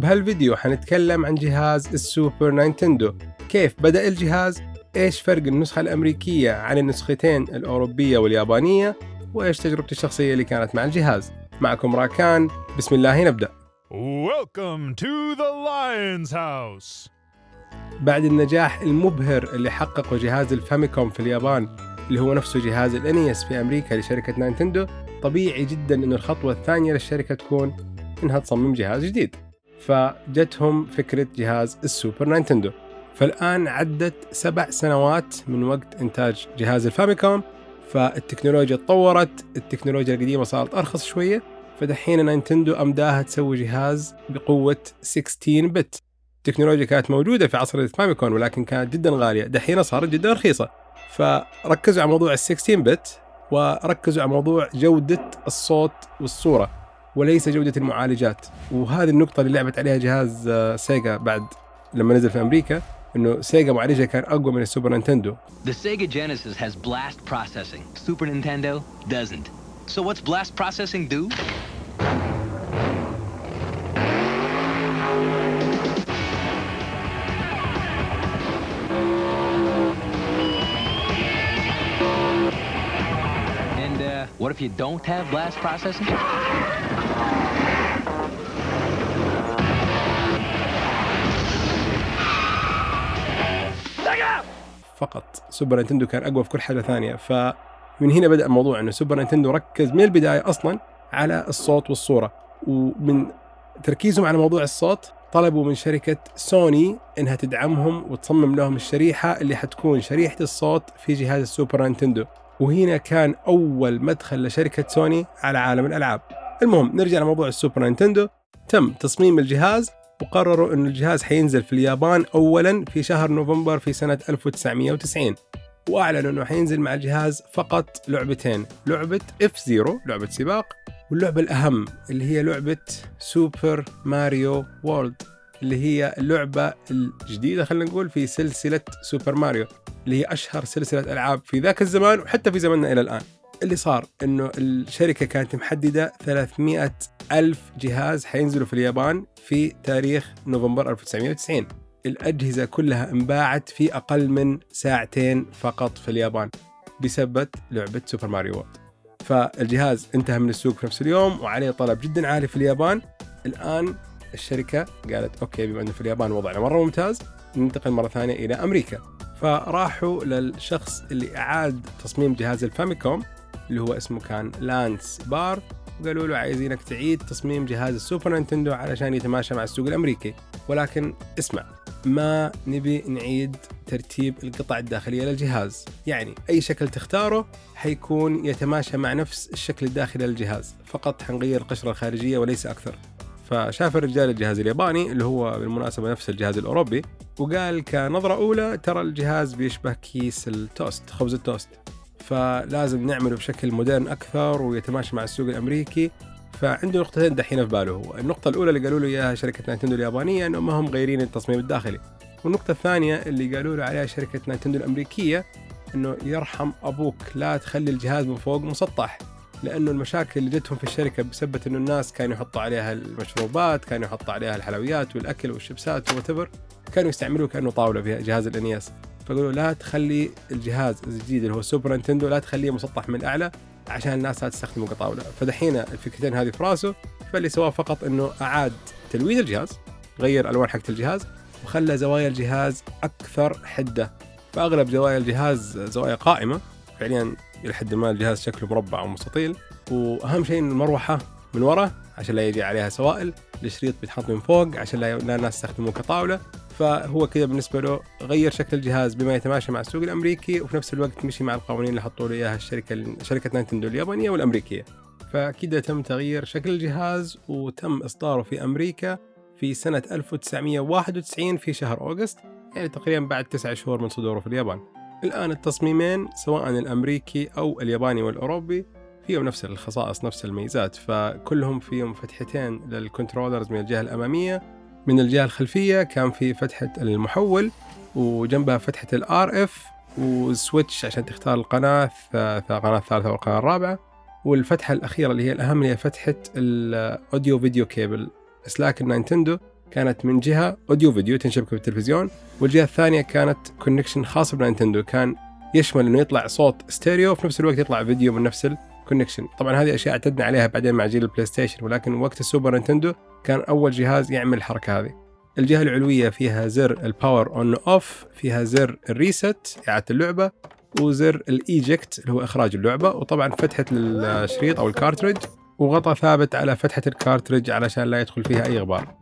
بهالفيديو حنتكلم عن جهاز السوبر نينتندو، كيف بدأ الجهاز، إيش فرق النسخة الأمريكية عن النسختين الأوروبية واليابانية، وإيش تجربتي الشخصية اللي كانت مع الجهاز. معكم راكان، بسم الله نبدأ. Welcome to the Lion's House. بعد النجاح المبهر اللي حققه جهاز الفاميكوم في اليابان اللي هو نفسه جهاز الانيس في أمريكا لشركة نينتندو، طبيعي جدا إنه الخطوة الثانية للشركة تكون إنها تصمم جهاز جديد، فجتهم فكرة جهاز السوبر نينتندو. فالآن عدت 7 سنوات من وقت إنتاج جهاز الفاميكوم، فالتكنولوجيا تطورت، التكنولوجيا القديمة صارت أرخص شوية، فدحين نينتندو أمداها تسوي جهاز بقوة 16 بت. التكنولوجيا كانت موجودة في عصر الفاميكون ولكن كانت جدا غالية، دحين صارت جدا رخيصة، فركزوا على موضوع 16 بت وركزوا على موضوع جودة الصوت والصورة وليس جودة المعالجات. وهذه النقطة اللي لعبت عليها جهاز سيجا بعد لما نزل في أمريكا، إنه سيجا معالجها كان أقوى من السوبر نينتندو. The Sega Genesis has blast processing. Super Nintendo doesn't. So what's blast processing do? And what if you don't have blast processing? فقط سوبر نينتندو كان أقوى في كل حاجة ثانية. فمن هنا بدأ الموضوع إنه سوبر نينتندو ركز من البداية أصلاً على الصوت والصورة، ومن تركيزهم على موضوع الصوت طلبوا من شركة سوني إنها تدعمهم وتصمم لهم الشريحة اللي حتكون شريحة الصوت في جهاز السوبر نينتندو. وهنا كان أول مدخل لشركة سوني على عالم الألعاب. المهم نرجع لموضوع السوبر نينتندو. تم تصميم الجهاز وقرروا أن الجهاز حينزل في اليابان أولاً في شهر نوفمبر في سنة 1990، وأعلنوا أنه حينزل مع الجهاز فقط لعبتين، لعبة F-Zero لعبة سباق، واللعبة الأهم اللي هي لعبة سوبر ماريو وورلد اللي هي اللعبة الجديدة خلينا نقول في سلسلة سوبر ماريو اللي هي أشهر سلسلة ألعاب في ذاك الزمان وحتى في زمننا إلى الآن. اللي صار إنه الشركة كانت محددة 300,000 جهاز حينزلوا في اليابان في تاريخ نوفمبر 1990. الأجهزة كلها انباعت في أقل من 2 ساعة فقط في اليابان بسبب لعبة سوبر ماريو وورلد. فالجهاز انتهى من السوق في نفس اليوم وعليه طلب جدا عالي في اليابان. الآن الشركة قالت أوكي، بما أنه في اليابان وضعنا مرة ممتاز، ننتقل مرة ثانية إلى أمريكا. فراحوا للشخص اللي أعاد تصميم جهاز الفاميكوم اللي هو اسمه كان لانس بار، وقالوا له عايزينك تعيد تصميم جهاز السوبر نينتندو علشان يتماشى مع السوق الأمريكي، ولكن اسمع، ما نبي نعيد ترتيب القطع الداخلية للجهاز، يعني أي شكل تختاره حيكون يتماشى مع نفس الشكل الداخلي للجهاز، فقط حنغير القشرة الخارجية وليس أكثر. فشاف الرجال الجهاز الياباني اللي هو بالمناسبة نفس الجهاز الأوروبي، وقال كنظرة أولى ترى الجهاز بيشبه كيس التوست، خبز التوست، فلازم نعمله بشكل مودرن أكثر ويتماشى مع السوق الأمريكي. فعنده نقطتين دحين في باله. هو النقطة الأولى اللي قالوا له إياها شركة نينتندو اليابانية إنه ما هم غيرين التصميم الداخلي، والنقطة الثانية اللي قالوا له عليها شركة نينتندو الأمريكية إنه يرحم أبوك لا تخلي الجهاز من فوق مسطح، لأنه المشاكل اللي جتهم في الشركة بسبب إنه الناس كانوا يحطوا عليها المشروبات، كانوا يحطوا عليها الحلويات والأكل والشيبسات وتبر، كانوا يستعملوه كأنه طاولة في جهاز الانياس. فقالوا لا تخلي الجهاز الجديد اللي هو سوبر نينتندو لا تخليه مسطح من الأعلى عشان الناس لا تستخدمه كطاولة. فدحين الفكرتين هذه في راسه، فاللي سواه فقط إنه أعاد تلوين الجهاز، غير ألوان حقة الجهاز وخلى زوايا الجهاز أكثر حدة. فأغلب زوايا الجهاز زوايا قائمة، فعليا إلى حد ما الجهاز شكله مربع أو مستطيل، وأهم شيء إن المروحة من وراء عشان لا يجي عليها سوائل، الشريط بيتحط من فوق عشان لا الناس يستخدموه كطاولة. فهو كذا بالنسبة له غير شكل الجهاز بما يتماشى مع السوق الأمريكي، وفي نفس الوقت مشي مع القوانين اللي حطوا له إياها شركة نينتندو اليابانية والأمريكية. فكده تم تغيير شكل الجهاز وتم إصداره في أمريكا في سنة 1991 في شهر أغسطس، يعني تقريبا بعد 9 شهور من صدوره في اليابان. الآن التصميمين سواء الأمريكي أو الياباني والأوروبي فيهم نفس الخصائص نفس الميزات، فكلهم فيهم فتحتين للكنترولرز من الجهة الأمامية. من الجهة الخلفية كان في فتحة المحول وجنبها فتحة الRF وسويتش عشان تختار القناة الثالثة والقناة الرابعة، والفتحة الأخيرة اللي هي الأهم اللي هي فتحة الأوديو فيديو كيبل. بس لكن نينتندو كانت من جهة أوديو فيديو تنشبك بالتلفزيون، والجهة الثانية كانت كونكشن خاص بنينتندو، كان يشمل إنه يطلع صوت ستيريو وفي نفس الوقت يطلع فيديو من نفس الكونكشن. طبعا هذه أشياء اعتدنا عليها بعدين مع جيل البلاي ستيشن، ولكن وقت السوبر نينتندو كان أول جهاز يعمل الحركة هذه. الجهة العلوية فيها زر الباور أون أوف، فيها زر الريست إعادة اللعبة، وزر الإيجكت اللي هو إخراج اللعبة، وطبعا فتحة الشريط أو الكارتريج، وغطاء ثابت على فتحة الكارتريج علشان لا يدخل فيها أي غبار.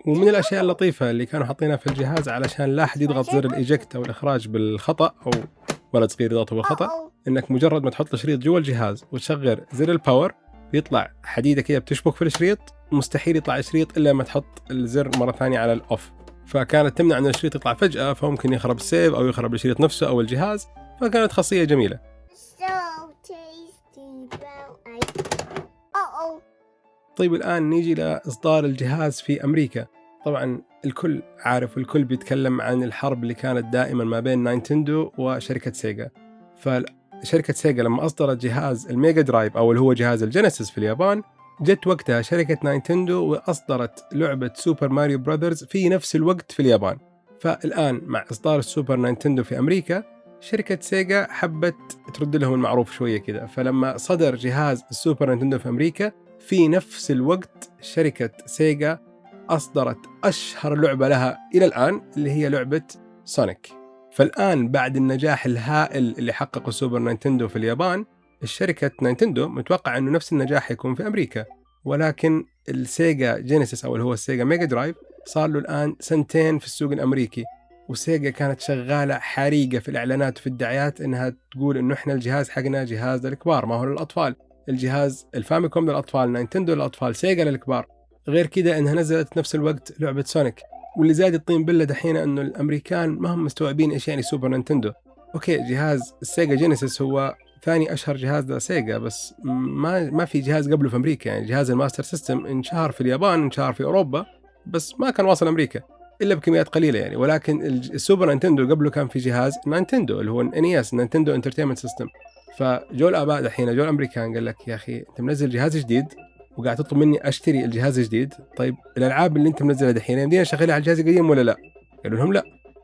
ومن الأشياء اللطيفة اللي كانوا حاطينها في الجهاز علشان لا أحد يضغط زر الإيجكت أو الإخراج بالخطأ، أو ولد صغير يضغطه بالخطأ، إنك مجرد ما تحط الشريط جوا الجهاز وتشغل زر الباور بيطلع حديدة كده بتشبك في الشريط، مستحيل يطلع الشريط إلا ما تحط الزر مرة ثانية على الأوف، فكانت تمنع أن الشريط يطلع فجأة، فممكن يخرب السيف أو يخرب الشريط نفسه أو الجهاز، فكانت خاصية جميلة. طيب الآن نيجي لإصدار الجهاز في أمريكا. طبعا الكل عارف والكل بيتكلم عن الحرب اللي كانت دائما ما بين نينتندو وشركة سيجا. فشركة سيجا لما أصدرت جهاز الميجا درايف أو اللي هو جهاز الجينيسيس في اليابان، جت وقتها شركة نينتندو وأصدرت لعبة سوبر ماريو براذرز في نفس الوقت في اليابان. فالآن مع إصدار السوبر نينتندو في أمريكا، شركة سيجا حبت ترد لهم المعروف شوية كده، فلما صدر جهاز السوبر نينتندو في أمريكا في نفس الوقت شركة سيجا أصدرت أشهر لعبة لها إلى الآن اللي هي لعبة سونيك. فالآن بعد النجاح الهائل اللي حققه سوبر نينتندو في اليابان، الشركة نينتندو متوقع أنه نفس النجاح يكون في أمريكا، ولكن السيجا جينيسيس أو اللي هو السيجا ميجا درايف صار له الآن 2 سنين في السوق الأمريكي، وسيجا كانت شغالة حريقة في الإعلانات وفي الدعايات إنها تقول إنه إحنا الجهاز حقنا جهاز للكبار ما هو للأطفال، الجهاز الفاميكوم للأطفال، نينتندو للأطفال، سيجا للكبار. غير كده إنها نزلت نفس الوقت لعبة سونيك. واللي زاد الطين بلة دحين إنه الأمريكان ما هم مستوعبين إيش يعني سوبر نينتندو. أوكي جهاز السيجا جينيسيس هو ثاني أشهر جهاز لسيجا، بس ما في جهاز قبله في أمريكا. يعني جهاز الماستر سيستم انشهر في اليابان، انشهر في أوروبا، بس ما كان واصل أمريكا إلا بكميات قليلة يعني. ولكن السوبر نينتندو قبله كان في جهاز نينتندو اللي هو NES نينتندو انترتينمنت سيستم. فجو الآباء دحين جو الأمريكان قال لك يا أخي أنت منزل جهاز جديد وقاعد تطلب مني أشتري الجهاز الجديد، طيب الألعاب اللي أنت منزلها دحين يمدينا أشغلها على الجهاز القديم ولا لا؟ قالوا لهم لا.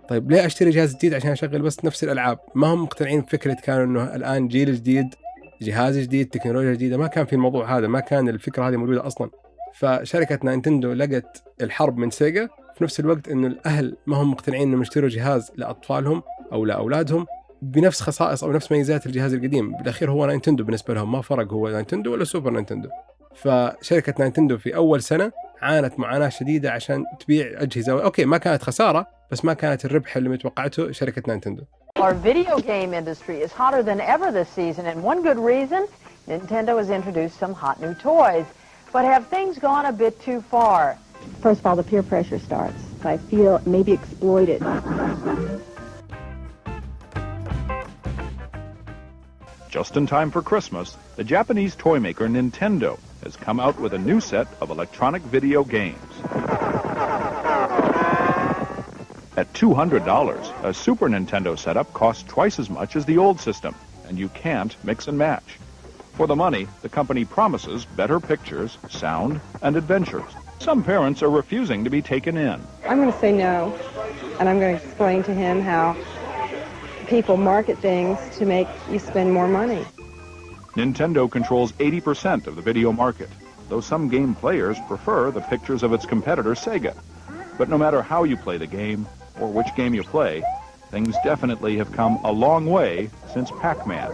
طيب ليه أشتري جهاز جديد عشان أشغل بس نفس الألعاب؟ ما هم مقتنعين بفكرة كانوا إنه الآن جيل جديد، جهاز جديد، تكنولوجيا جديدة. ما كان في الموضوع هذا، ما كان الفكرة هذه موجودة أصلا. فشركة نينتندو لقت الحرب من سيجا، في نفس الوقت إنه الأهل ما هم مقتنعين إنه يشتروا جهاز لأطفالهم أو لأولادهم بنفس خصائص أو نفس ميزات الجهاز القديم. بالأخير هو نينتندو بالنسبة لهم، ما فرق هو نينتندو ولا سوبر نينتندو. فشركة نينتندو في أول سنة عانت معاناة شديدة عشان تبيع أجهزة. أوكي ما كانت خسارة، بس ما كانت الربح اللي متوقعته شركة نينتندو. Our video game industry is hotter than ever this season, and one good reason, Nintendo has introduced some hot new toys. But have things gone a bit too far? First of all, the peer pressure starts. I feel maybe exploited. Just in time for Christmas, the Japanese toy maker Nintendo has come out with a new set of electronic video games. At $200, a Super Nintendo setup costs twice as much as the old system, and you can't mix and match. For the money, the company promises better pictures, sound, and adventures. Some parents are refusing to be taken in. I'm going to say no, and I'm going to explain to him how people market things to make you spend more money. Nintendo controls 80% of the video market, though some game players prefer the pictures of its competitor Sega. But no matter how you play the game, or which game you play, things definitely have come a long way since Pac-Man.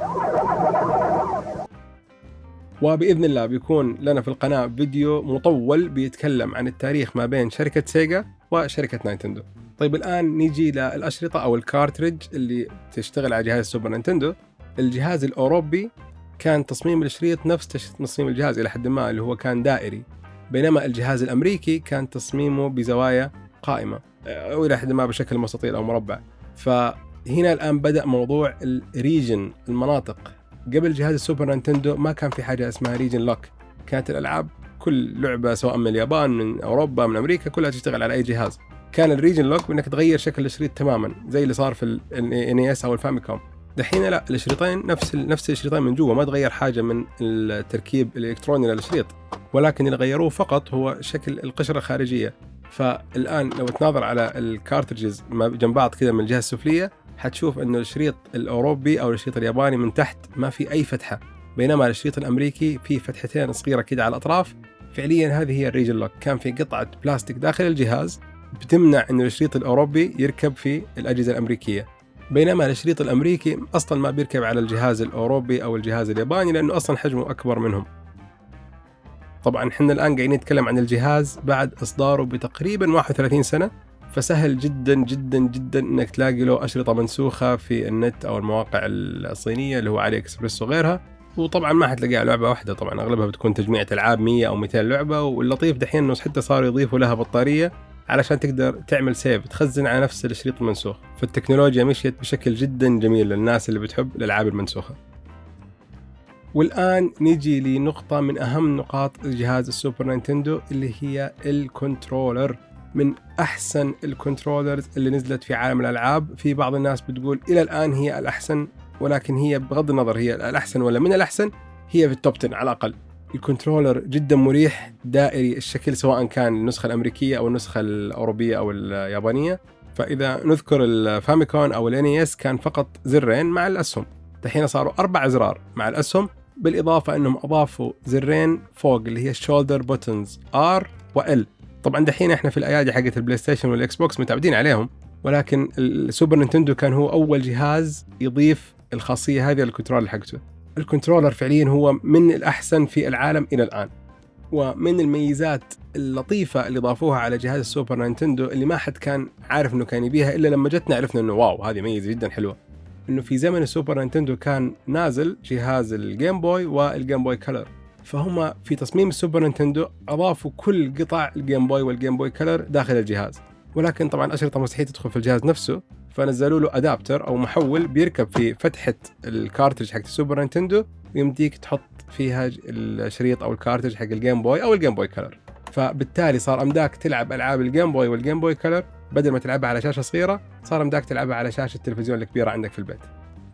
وبإذن الله بيكون لنا في القناة فيديو مطول بيتكلم عن التاريخ ما بين شركة سيجا وشركة نينتندو. طيب الآن نيجي للأشرطة أو الكارتريج اللي تشتغل على جهاز السوبر نينتندو. الجهاز الأوروبي كان تصميم الشريط نفس تصميم الجهاز إلى حد ما، اللي هو كان دائري، بينما الجهاز الأمريكي كان تصميمه بزوايا قائمة أو إلى حد ما بشكل مستطيل أو مربع. فهنا الآن بدأ موضوع الريجن، المناطق. قبل جهاز السوبر نينتندو ما كان في حاجة اسمها ريجن لوك، كانت الألعاب كل لعبة سواء من اليابان من أوروبا من أمريكا كلها تشتغل على أي جهاز. كان الريجن لوك بانك تغير شكل الشريط تماما زي اللي صار في NES او الفاميكوم. دحين لا، الشريطين نفس الشريطين من جوا، ما تغير حاجه من التركيب الالكتروني للشريط، ولكن اللي غيروه فقط هو شكل القشره الخارجيه. فالان لو تناظر على الكارتريجز جنب بعض كذا من الجهه السفليه، حتشوف انه الشريط الاوروبي او الشريط الياباني من تحت ما في اي فتحه، بينما الشريط الامريكي في فتحتين صغيره كده على الاطراف. فعليا هذه هي الريجن لوك، كان في قطعه بلاستيك داخل الجهاز بتمنع انه الشريط الاوروبي يركب في الاجهزه الامريكيه، بينما الشريط الامريكي اصلا ما بيركب على الجهاز الاوروبي او الجهاز الياباني لانه اصلا حجمه اكبر منهم. طبعا احنا الان قاعدين نتكلم عن الجهاز بعد اصداره بتقريبا 31 سنه، فسهل جدا جدا جدا انك تلاقي له اشرطه منسوخه في النت او المواقع الصينيه اللي هو علي اكسبريس وغيرها. وطبعا ما حتلاقيها لعبه واحده، طبعا اغلبها بتكون تجميع العاب 100 او 200 لعبه. واللطيف دحين انه حتى صاروا يضيفوا لها بطاريه علشان تقدر تعمل سيف، تخزن على نفس الشريط المنسوخ. فالتكنولوجيا مشيت بشكل جدا جميل للناس اللي بتحب الالعاب المنسوخه. والآن نيجي لنقطة من أهم نقاط جهاز السوبر نينتندو اللي هي الكنترولر. من أحسن الكنترولرز اللي نزلت في عالم الألعاب. في بعض الناس بتقول إلى الآن هي الأحسن، ولكن هي بغض النظر هي الأحسن ولا من الأحسن، هي في التوب 10 على الأقل. الكنترولر جدا مريح، دائري الشكل سواء كان النسخة الأمريكية أو النسخة الأوروبية أو اليابانية. فإذا نذكر الفاميكون أو NES كان فقط زرين مع الأسهم، دحين صاروا 4 أزرار مع الأسهم، بالإضافة أنهم أضافوا زرين فوق اللي هي الشولدر بوتنز R و L. طبعا دحين إحنا في الأيادي حقت البلاي ستيشن والإكس بوكس متعودين عليهم، ولكن السوبر نينتندو كان هو أول جهاز يضيف الخاصية هذه للكنترولر حقته. الكنترولر فعليا هو من الأحسن في العالم إلى الآن. ومن الميزات اللطيفة اللي ضافوها على جهاز السوبر نينتندو اللي ما حد كان عارف إنه كان يبيها إلا لما جتنا عرفنا إنه واو هذه ميزة جدا حلوة، إنه في زمن السوبر نينتندو كان نازل جهاز الجيم بوي والجيم بوي كلر، فهم في تصميم السوبر نينتندو أضافوا كل قطع الجيم بوي والجيم بوي كلر داخل الجهاز. ولكن طبعا أشرطة مستحيل تدخل في الجهاز نفسه، فنزلوا له أدابتر أو محول بيركب في فتحة الكارتريج حق السوبر نينتندو، ويمديك تحط فيها الشريط أو الكارتريج حق الجيم بوي أو الجيم بوي كلر. فبالتالي صار أمداك تلعب ألعاب الجيم بوي والجيم بوي كلر بدل ما تلعبها على شاشة صغيرة، صار أمداك تلعبها على شاشة التلفزيون الكبيرة عندك في البيت.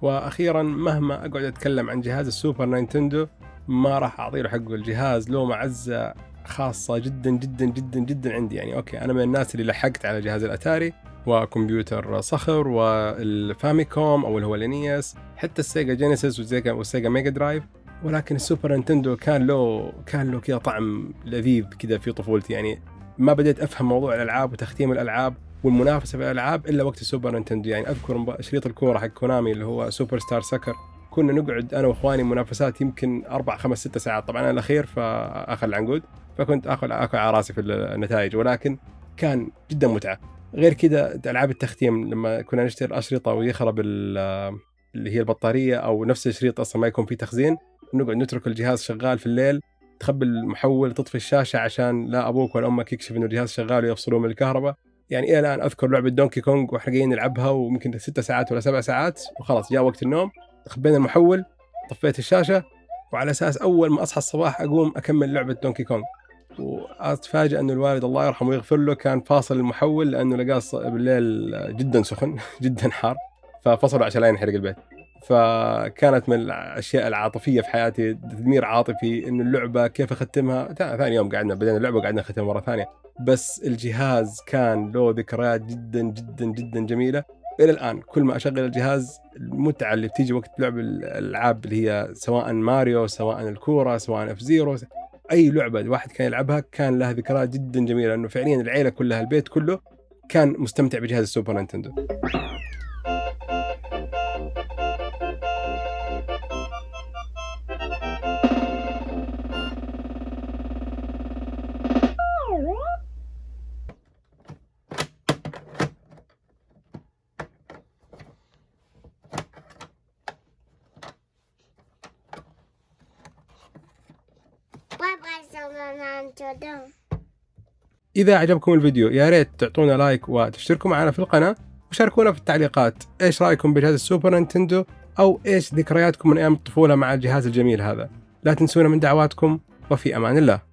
وأخيرا مهما أقعد أتكلم عن جهاز السوبر نينتندو ما راح أعطيه حقه. الجهاز له معزة خاصة جدا جدا جدا جدا عندي. يعني أوكي أنا من الناس اللي لحقت على جهاز الأتاري وكمبيوتر صخر والفاميكوم أو اللي هو الNES، حتى السيجا جينيسيس والسيجا ميجا درايف، ولكن السوبر نينتندو كان له كذا طعم لذيذ كذا في طفولتي. يعني ما بديت أفهم موضوع الألعاب وتختيم الألعاب والمنافسة في الألعاب إلا وقت السوبر نينتندو. يعني أذكر شريط الكورة حق كونامي اللي هو سوبر ستار سكر، كنا نقعد أنا وإخواني منافسات يمكن 4 5 6 ساعات. طبعا أنا الأخير فأخذ العنقود، فكنت أخذ على راسي في النتائج، ولكن كان جدا متعة. غير كده ألعاب التختيم لما كنا نشتري الأشرطة ويخرب اللي هي البطارية أو نفس الشريط أصلا ما يكون فيه تخزين، نقعد نترك الجهاز شغال في الليل، تخبي المحول، تطفي الشاشة عشان لا أبوك ولا أمك يكشف إنه الجهاز شغال ويفصلوه من الكهرباء. يعني إلى الآن أذكر لعبة دونكي كونغ وإحنا جايين نلعبها ويمكن 6 ساعات ولا 7 ساعات، وخلاص جاء وقت النوم، خبينا المحول، طفيت الشاشة، وعلى أساس أول ما أصحى الصباح أقوم أكمل لعبة دونكي كونغ. وأتفاجأ أنه الوالد الله يرحمه ويغفر له كان فاصل المحول لأنه لقاه بالليل جدا سخن جدا حار، ففصلوا عشان لا ينحرق البيت. فكانت من الأشياء العاطفية في حياتي، تدمير عاطفي، إنه اللعبة كيف أختمها. ثاني يوم بدينا اللعبة وقعدنا نختمها مرة ثانية، بس الجهاز كان له ذكريات جدا جدا جدا جميلة إلى الآن. كل ما أشغل الجهاز المتعة اللي بتيجي وقت لعب الألعاب اللي هي سواء ماريو، سواء الكورة، سواء F-Zero، أي لعبة الواحد كان يلعبها كان لها ذكريات جدا جميلة، إنه فعليا العيلة كلها البيت كله كان مستمتع بجهاز السوبر نينتندو. إذا عجبكم الفيديو يا ريت تعطونا لايك وتشتركوا معنا في القناة، وشاركونا في التعليقات إيش رأيكم بجهاز السوبر نينتندو، أو إيش ذكرياتكم من أيام الطفولة مع الجهاز الجميل هذا. لا تنسونا من دعواتكم، وفي أمان الله.